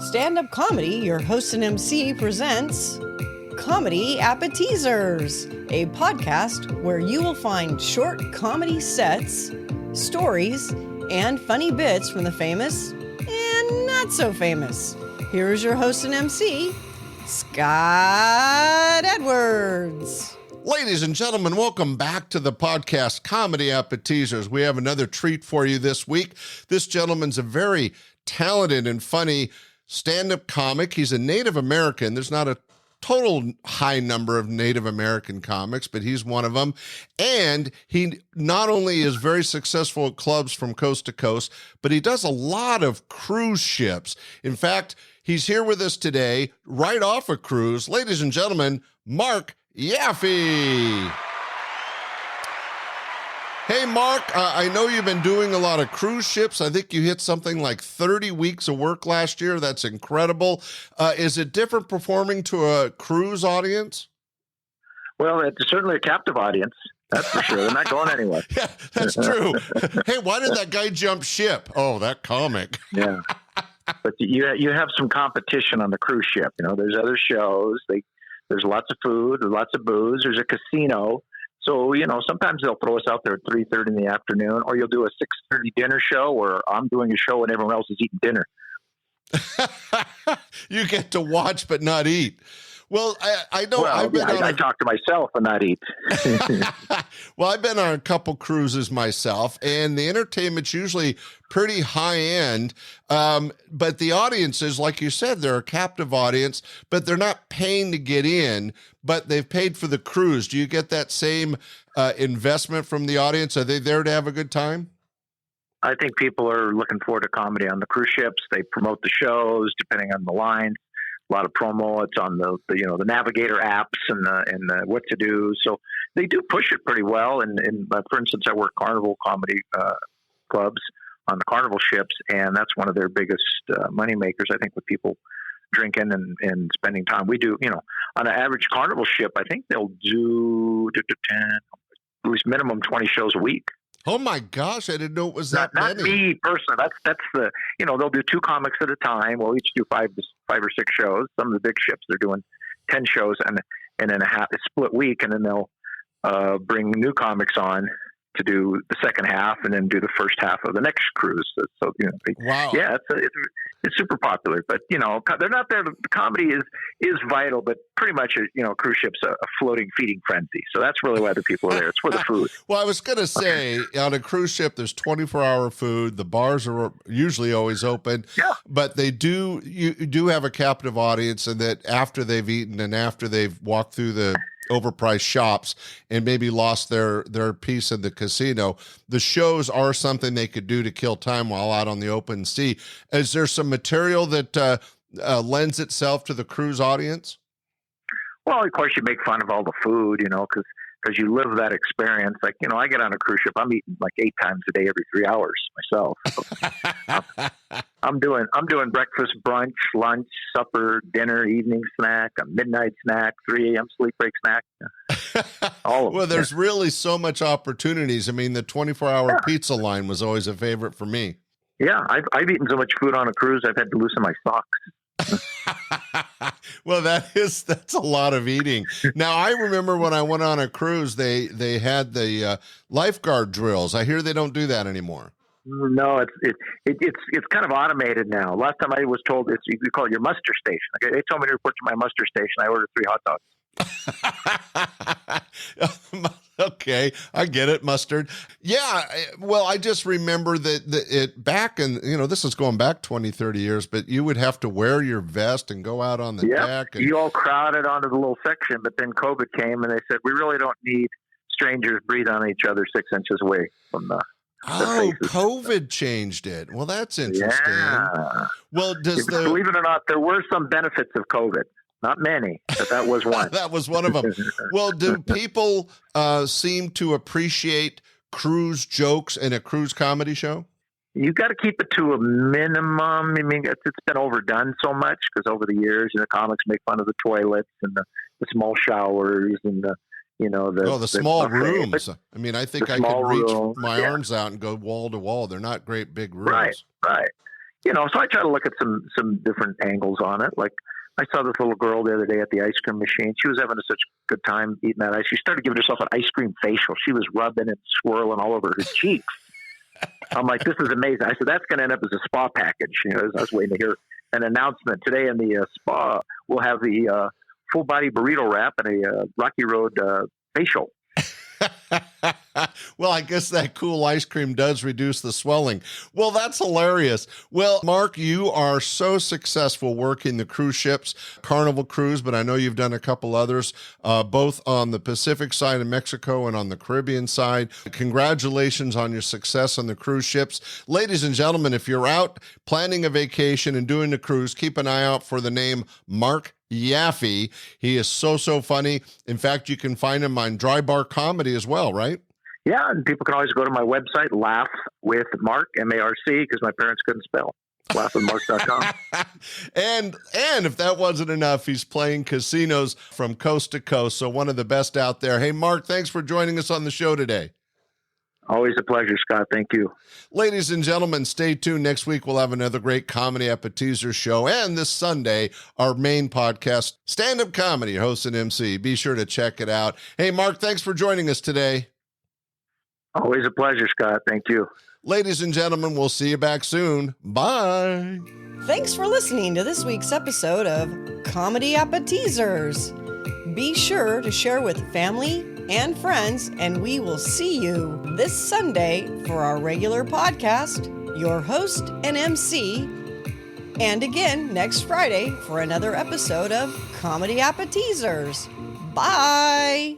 Stand-Up Comedy, your host and MC, presents Comedy Appetizers, a podcast where you will find short comedy sets, stories, and funny bits from the famous and not so famous. Here is your host and MC, Scott Edwards. Ladies and gentlemen, welcome back to the podcast Comedy Appetizers. We have another treat for you this week. This gentleman's a very talented and funny stand-up comic. He's a Native American. There's not a total high number of Native American comics, but he's one of them. And he not only is very successful at clubs from coast to coast, but he does a lot of cruise ships. In fact, he's here with us today, right off a cruise. Ladies and gentlemen, Marc Yaffee. Hey, Marc, I know you've been doing a lot of cruise ships. I think you hit something like 30 weeks of work last year. That's incredible. Is it different performing to a cruise audience? Well, it's certainly a captive audience. That's for sure. They're not going anywhere. Yeah, that's true. Hey, why did that guy jump ship? Oh, that comic. Yeah. But you have some competition on the cruise ship. You know, there's other shows. There's lots of food, there's lots of booze, there's a casino. So, you know, sometimes they'll throw us out there at 3:30 in the afternoon, or you'll do a 6:30 dinner show where I'm doing a show and everyone else is eating dinner. You get to watch but not eat. Well, I know. Well, I talk to myself and not eat. Well, I've been on a couple cruises myself, and the entertainment's usually pretty high end. But the audiences, like you said, they're a captive audience, but they're not paying to get in, but they've paid for the cruise. Do you get that same investment from the audience? Are they there to have a good time? I think people are looking forward to comedy on the cruise ships. They promote the shows depending on the lines. A lot of promo. It's on the Navigator apps and the what to do. So they do push it pretty well. And for instance, I work Carnival comedy clubs on the Carnival ships, and that's one of their biggest money makers. I think with people drinking and spending time. We do, on an average Carnival ship, I think they'll do 10, at least minimum 20 shows a week. Oh my gosh, I didn't know it was that many. Not me personally. That's the, they'll do 2 comics at a time. We'll each do 5 or 6 shows. Some of the big ships, they're doing 10 shows and then a split week. And then they'll bring new comics on to do the second half and then do the first half of the next cruise. So, wow. Yeah, it's super popular, but they're not there. The comedy is vital, but pretty much, cruise ship's a floating feeding frenzy. So that's really why the people are there. It's for the food. Well, I was going to say on a cruise ship, there's 24-hour food. The bars are usually always open, yeah. But you do have a captive audience, and that after they've eaten and after they've walked through the overpriced shops and maybe lost their piece in the casino, the shows are something they could do to kill time while out on the open sea. Is there some material that lends itself to the cruise audience? Well, of course, you make fun of all the food, because you live that experience. Like, I get on a cruise ship, I'm eating like 8 times a day, every 3 hours myself. So I'm doing breakfast, brunch, lunch, supper, dinner, evening snack, a midnight snack, 3 a.m. sleep break snack. All of Well, them. there's really so much opportunities. I mean, the 24-hour pizza line was always a favorite for me. Yeah, I've eaten so much food on a cruise, I've had to loosen my socks. Well, that's a lot of eating. Now, I remember when I went on a cruise, they had the lifeguard drills. I hear they don't do that anymore. No, it's kind of automated now. Last time I was told you call it your muster station. Okay, they told me to report to my muster station. I ordered 3 hot dogs. Okay, I get it, mustard. Yeah, well, I just remember that it back in, this is going back 20, 30 years, but you would have to wear your vest and go out on the deck. And you all crowded onto the little section, but then COVID came and they said, we really don't need strangers breathe on each other 6 inches away from the COVID changed it. Well, that's interesting. Yeah. Well, believe it or not, there were some benefits of COVID. Not many, but that was one. That was one of them. Well, do people seem to appreciate cruise jokes in a cruise comedy show? You got to keep it to a minimum. I mean, it's been overdone so much because over the years, comics make fun of the toilets and the small showers and the small rooms. I mean, I think I could reach my my arms out and go wall to wall. They're not great big rooms. Right. So I try to look at some different angles on it. Like I saw this little girl the other day at the ice cream machine. She was having such a good time eating that ice. She started giving herself an ice cream facial. She was rubbing and swirling all over her cheeks. I'm like, this is amazing. I said, that's going to end up as a spa package. I was waiting to hear an announcement today in the spa. We'll have the full body burrito wrap and a Rocky Road facial. Well, I guess that cool ice cream does reduce the swelling. Well, that's hilarious. Well, Marc, you are so successful working the cruise ships, Carnival Cruise, but I know you've done a couple others, both on the Pacific side of Mexico and on the Caribbean side. Congratulations on your success on the cruise ships. Ladies and gentlemen, if you're out planning a vacation and doing a cruise, keep an eye out for the name Marc Yaffee. He is so funny. In fact, you can find him on Dry Bar Comedy as well, right? Yeah, and people can always go to my website, Laugh with Marc, M-A-R-C, because my parents couldn't spell. laughwithmarc.com. and if that wasn't enough, he's playing casinos from coast to coast, so one of the best out there. Hey, Marc, thanks for joining us on the show today. Always a pleasure, Scott. Thank you. Ladies and gentlemen, stay tuned. Next week, we'll have another great Comedy Appetizer show. And this Sunday, our main podcast, Standup Comedy, host and MC. Be sure to check it out. Hey, Marc, thanks for joining us today. Always a pleasure, Scott. Thank you. Ladies and gentlemen, we'll see you back soon. Bye. Thanks for listening to this week's episode of Comedy Appetizers. Be sure to share with family and friends, and we will see you this Sunday for our regular podcast, your host and MC, and again next Friday for another episode of Comedy Appetizers. Bye!